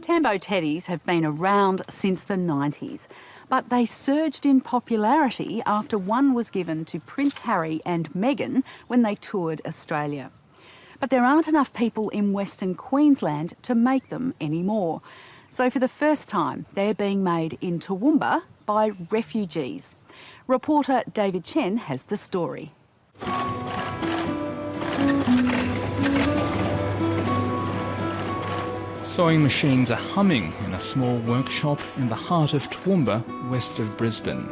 Tambo Teddies have been around since the 90s, but they surged in popularity after one was given to Prince Harry and Meghan when they toured Australia. But there aren't enough people in Western Queensland to make them anymore. So for the first time, they're being made in Toowoomba by refugees. Reporter David Chen has the story. Sewing machines are humming in a small workshop in the heart of Toowoomba, west of Brisbane.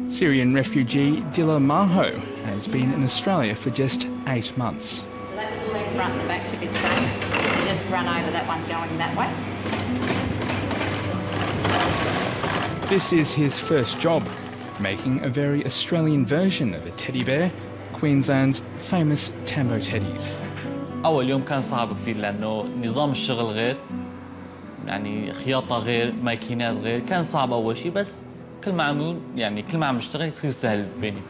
Syrian refugee Dilla Maho has been in Australia for just 8 months. So that's the leg front and the back should be the same. You just run over that one going that way. This is his first job, making a very Australian version of a teddy bear, Queensland's famous Tambo Teddies. أول يوم كان صعب كتير لأنه نظام الشغل غير، يعني خياطة غير، ماكينات غير، كان صعب أول شيء بس كل ما عم نشتغل يصير سهل بيني.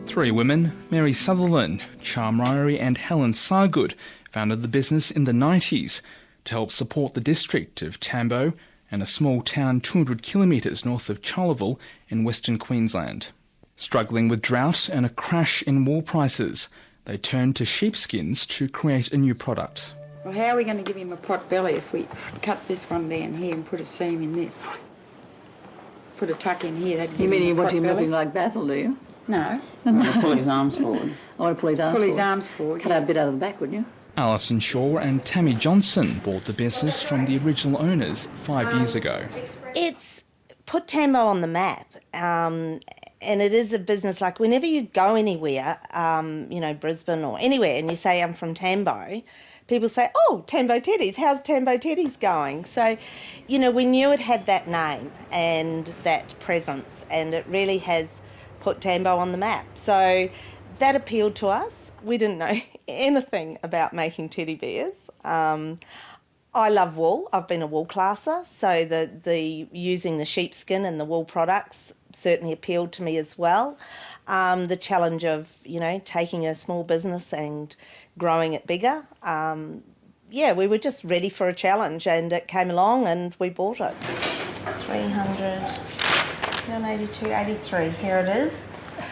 3 women, Mary Sutherland, Charm Ryrie and Helen Sargood, founded the business in the 90s to help support the district of Tambo and a small town 200 kilometres north of Charleville in Western Queensland. Struggling with drought and a crash in wool prices, they turned to sheepskins to create a new product. Well, how are we going to give him a pot belly if we cut this one down here and put a seam in this? Put a tuck in here. You mean you want him looking like Basil, do you? No. I want to pull his arms forward. I want to pull his arms forward. Pull his arms forward. Cut out a bit out of the back, wouldn't you? Alison Shaw and Tammy Johnson bought the business from the original owners 5 years ago. It's put Tambo on the map. And it is a business, like whenever you go anywhere, Brisbane or anywhere, and you say, I'm from Tambo, people say, oh, Tambo Teddies, how's Tambo Teddies going? So, we knew it had that name and that presence, and it really has put Tambo on the map. So that appealed to us. We didn't know anything about making teddy bears. I love wool. I've been a wool classer, so the using the sheepskin and the wool products certainly appealed to me as well. The challenge of, taking a small business and growing it bigger. We were just ready for a challenge, and it came along and we bought it. 300, 182, 83, here it is.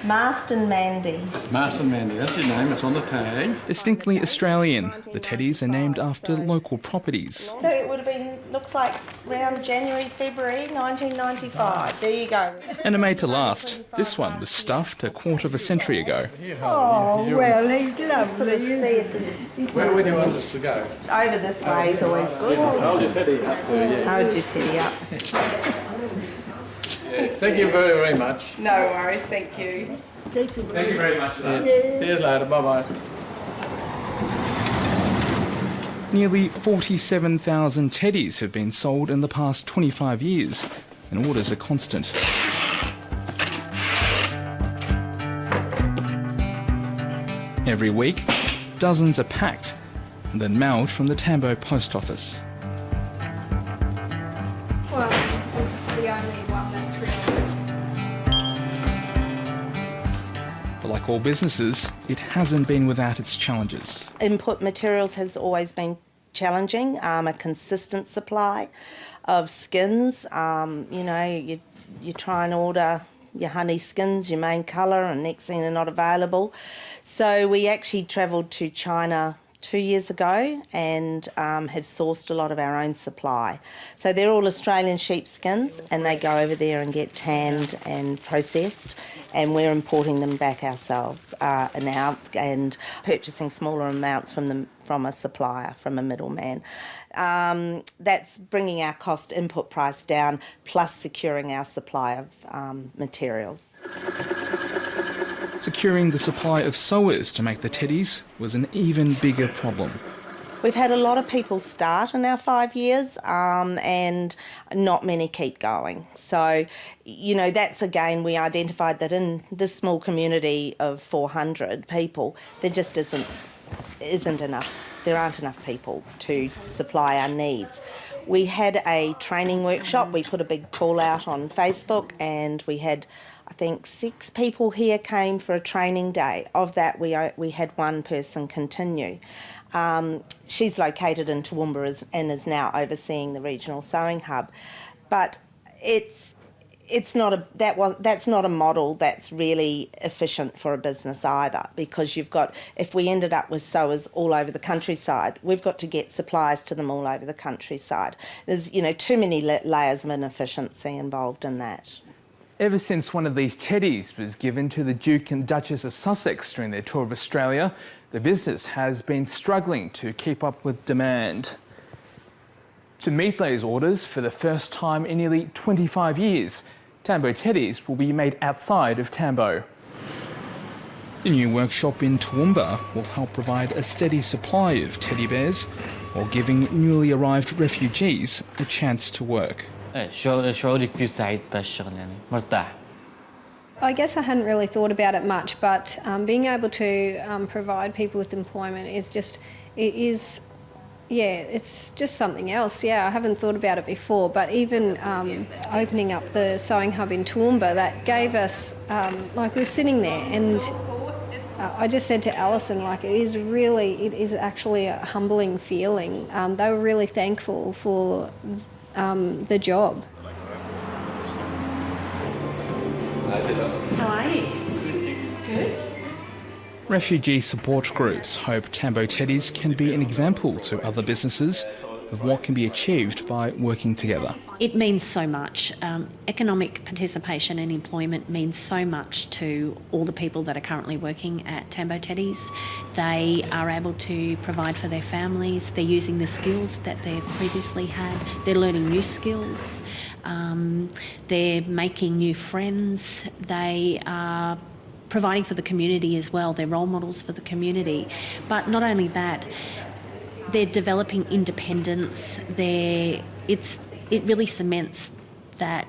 Marston Mandy. Marston Mandy, that's your name, it's on the tag. Distinctly Australian, the teddies are named after local properties. So it would have been, looks like around January, February 1995. There you go. And are made to last. This one was stuffed a quarter of a century ago. Oh, well, he's lovely. Where would you want us to go? Over this way is always good. Hold your teddy up there, yeah. Hold your teddy up. Thank you very, very much. No worries, thank you. Thank you very much. See you later, bye-bye. Nearly 47,000 teddies have been sold in the past 25 years, and orders are constant. Every week, dozens are packed and then mailed from the Tambo post office. Well, it's the only one that's real. But like all businesses, it hasn't been without its challenges. Input materials has always been challenging. A consistent supply of skins. You try and order your honey skins, your main colour, and next thing they're not available. So we actually travelled to China 2 years ago and have sourced a lot of our own supply. So they're all Australian sheepskins, and they go over there and get tanned and processed, and we're importing them back ourselves now and purchasing smaller amounts from a supplier, from a middleman. That's bringing our cost input price down, plus securing our supply of materials. Securing the supply of sewers to make the teddies was an even bigger problem. We've had a lot of people start in our 5 years and not many keep going. So, that's again, we identified that in this small community of 400 people, there just isn't enough. There aren't enough people to supply our needs. We had a training workshop. We put a big call out on Facebook, and we had, I think, 6 people here came for a training day. Of that, we had one person continue. She's located in Toowoomba and is now overseeing the regional sewing hub. But that's not a model that's really efficient for a business either, because if we ended up with sewers all over the countryside, we've got to get supplies to them all over the countryside. There's too many layers of inefficiency involved in that. Ever since one of these teddies was given to the Duke and Duchess of Sussex during their tour of Australia, the business has been struggling to keep up with demand. To meet those orders for the first time in nearly 25 years, LANb Teddies will be made outside of Tambo. The new workshop in Toowoomba will help provide a steady supply of teddy bears while giving newly arrived refugees a chance to work. شعوري كثير سعيد بهالشغل يعني مرتاح. I guess I hadn't really thought about it much, but being able to provide people with employment is just, it's just something else. Yeah, I haven't thought about it before, but even opening up the sewing hub in Toowoomba, that gave us, we were sitting there and I just said to Alison, it is actually a humbling feeling. They were really thankful for the job. How are you? Good. Refugee support groups hope LANb Teddies can be an example to other businesses of what can be achieved by working together. It means so much. Economic participation and employment means so much to all the people that are currently working at LANb Teddies. They are able to provide for their families. They're using the skills that they've previously had. They're learning new skills. They're making new friends. They are providing for the community as well. They're role models for the community. But not only that, they're developing independence. It really cements that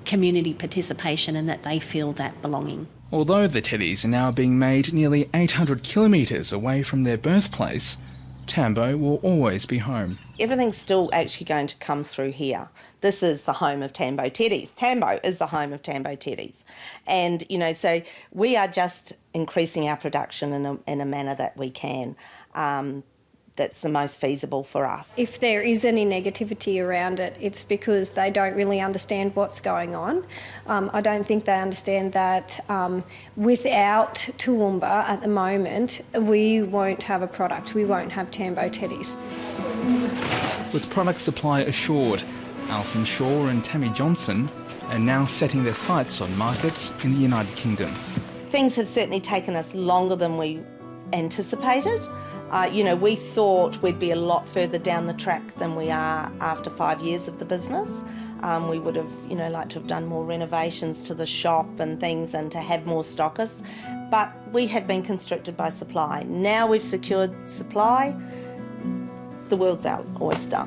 community participation and that they feel that belonging. Although the teddies are now being made nearly 800 kilometres away from their birthplace, Tambo will always be home. Everything's still actually going to come through here. This is the home of LANb Teddies. Tambo is the home of LANb Teddies. And, so we are just increasing our production in a manner that we can. That's the most feasible for us. If there is any negativity around it, it's because they don't really understand what's going on. I don't think they understand that without Toowoomba at the moment, we won't have a product. We won't have LANb Teddies. With product supply assured, Alison Shaw and Tammy Johnson are now setting their sights on markets in the United Kingdom. Things have certainly taken us longer than we anticipated. We thought we'd be a lot further down the track than we are after 5 years of the business. We would have, liked to have done more renovations to the shop and things and to have more stockists. But we have been constricted by supply. Now we've secured supply, the world's our oyster.